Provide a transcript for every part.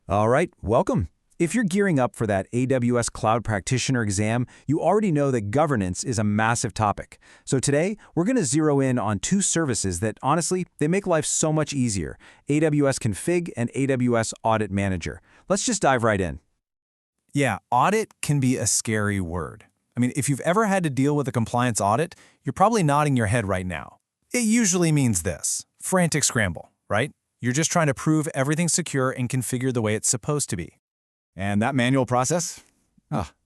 All right, welcome. If you're gearing up for that AWS Cloud Practitioner exam, you already know that governance is a massive topic. So today, we're going to zero in on two services that, honestly, they make life so much easier, AWS Config and AWS Audit Manager. Let's just dive right in. Yeah, audit can be a scary word. I mean, if you've ever had to deal with a compliance audit, you're probably nodding your head right now. It usually means this: frantic scramble, right? You're just trying to prove everything's secure and configured the way it's supposed to be. And that manual process?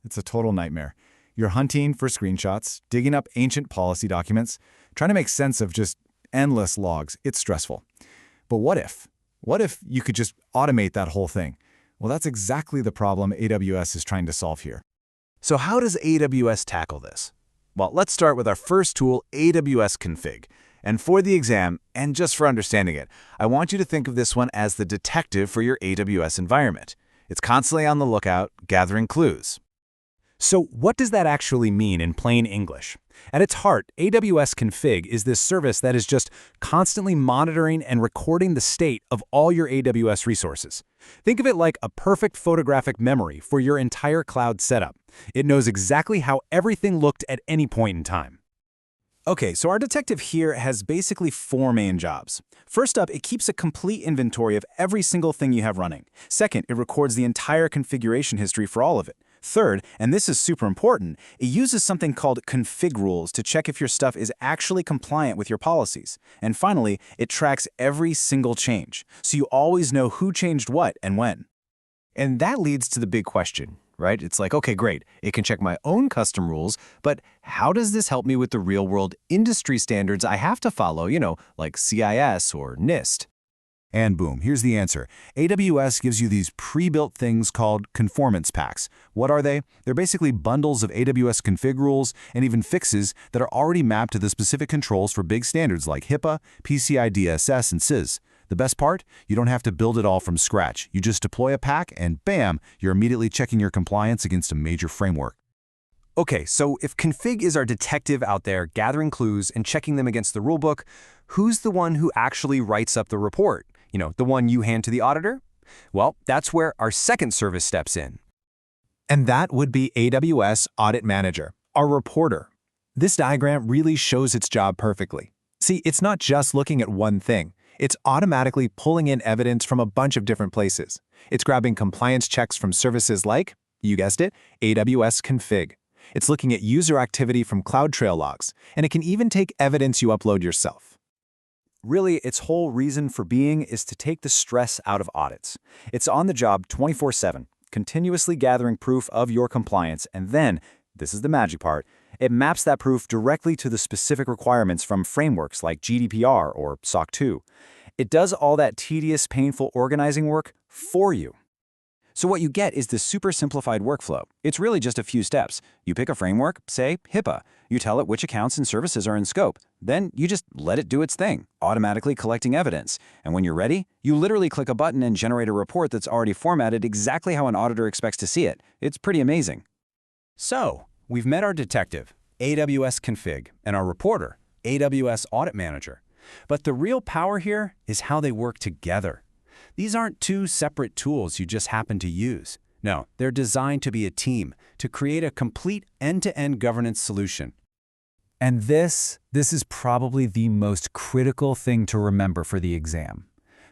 It's a total nightmare. You're hunting for screenshots, digging up ancient policy documents, trying to make sense of just endless logs. It's stressful. But what if? What if you could just automate that whole thing? Well, that's exactly the problem AWS is trying to solve here. So how does AWS tackle this? Well, let's start with our first tool, AWS Config. And for the exam, and just for understanding it, I want you to think of this one as the detective for your AWS environment. It's constantly on the lookout, gathering clues. So what does that actually mean in plain English? At its heart, AWS Config is this service that is just constantly monitoring and recording the state of all your AWS resources. Think of it like a perfect photographic memory for your entire cloud setup. It knows exactly how everything looked at any point in time. Okay, so our detective here has basically four main jobs. First up, it keeps a complete inventory of every single thing you have running. Second, it records the entire configuration history for all of it. Third, and this is super important, it uses something called config rules to check if your stuff is actually compliant with your policies. And finally, it tracks every single change, so you always know who changed what and when. And that leads to the big question, right? It's like, okay, great, it can check my own custom rules, but how does this help me with the real-world industry standards I have to follow, like CIS or NIST? And boom, here's the answer. AWS gives you these pre-built things called Conformance Packs. What are they? They're basically bundles of AWS config rules and even fixes that are already mapped to the specific controls for big standards like HIPAA, PCI-DSS, and CIS. The best part? You don't have to build it all from scratch. You just deploy a pack and bam, you're immediately checking your compliance against a major framework. Okay, so if config is our detective out there gathering clues and checking them against the rulebook, who's the one who actually writes up the report? The one you hand to the auditor? Well, that's where our second service steps in. And that would be AWS Audit Manager, our reporter. This diagram really shows its job perfectly. See, it's not just looking at one thing. It's automatically pulling in evidence from a bunch of different places. It's grabbing compliance checks from services like, you guessed it, AWS Config. It's looking at user activity from CloudTrail logs, and it can even take evidence you upload yourself. Really, its whole reason for being is to take the stress out of audits. It's on the job 24/7, continuously gathering proof of your compliance, and then, this is the magic part, it maps that proof directly to the specific requirements from frameworks like GDPR or SOC 2. It does all that tedious, painful organizing work for you. So what you get is this super simplified workflow. It's really just a few steps. You pick a framework, say HIPAA. You tell it which accounts and services are in scope. Then you just let it do its thing, automatically collecting evidence. And when you're ready, you literally click a button and generate a report that's already formatted exactly how an auditor expects to see it. It's pretty amazing. So, we've met our detective, AWS Config, and our reporter, AWS Audit Manager. But the real power here is how they work together. These aren't two separate tools you just happen to use. No, they're designed to be a team, to create a complete end-to-end governance solution. And this is probably the most critical thing to remember for the exam.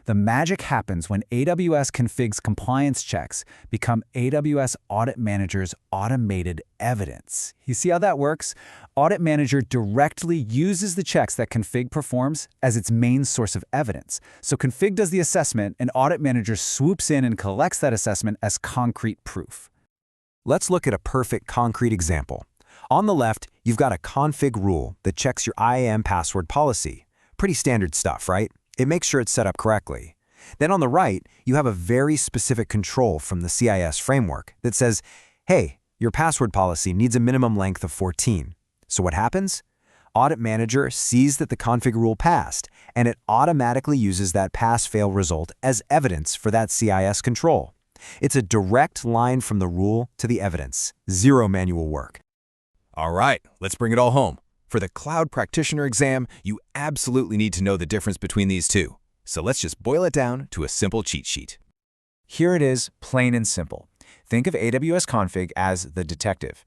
The magic happens when AWS Config's compliance checks become AWS Audit Manager's automated evidence. You see how that works? Audit Manager directly uses the checks that Config performs as its main source of evidence. So Config does the assessment, and Audit Manager swoops in and collects that assessment as concrete proof. Let's look at a perfect concrete example. On the left, you've got a config rule that checks your IAM password policy. Pretty standard stuff, right? It makes sure it's set up correctly. Then on the right, you have a very specific control from the CIS framework that says, hey, your password policy needs a minimum length of 14. So what happens? Audit Manager sees that the config rule passed, and it automatically uses that pass-fail result as evidence for that CIS control. It's a direct line from the rule to the evidence. Zero manual work. All right, let's bring it all home. For the Cloud Practitioner exam, you absolutely need to know the difference between these two. So let's just boil it down to a simple cheat sheet. Here it is, plain and simple. Think of AWS Config as the detective.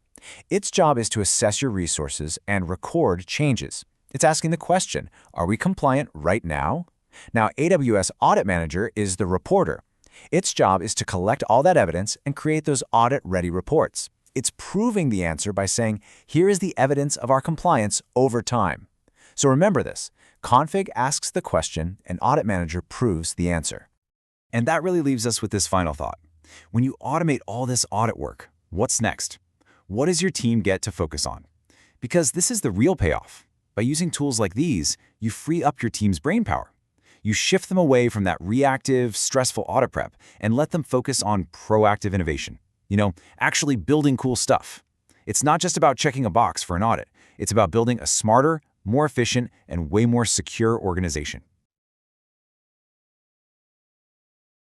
Its job is to assess your resources and record changes. It's asking the question, are we compliant right now? Now, AWS Audit Manager is the reporter. Its job is to collect all that evidence and create those audit-ready reports. It's proving the answer by saying, here is the evidence of our compliance over time. So remember this, Config asks the question and Audit Manager proves the answer. And that really leaves us with this final thought. When you automate all this audit work, what's next? What does your team get to focus on? Because this is the real payoff. By using tools like these, you free up your team's brainpower. You shift them away from that reactive, stressful audit prep and let them focus on proactive innovation. Actually building cool stuff. It's not just about checking a box for an audit. It's about building a smarter, more efficient, and way more secure organization.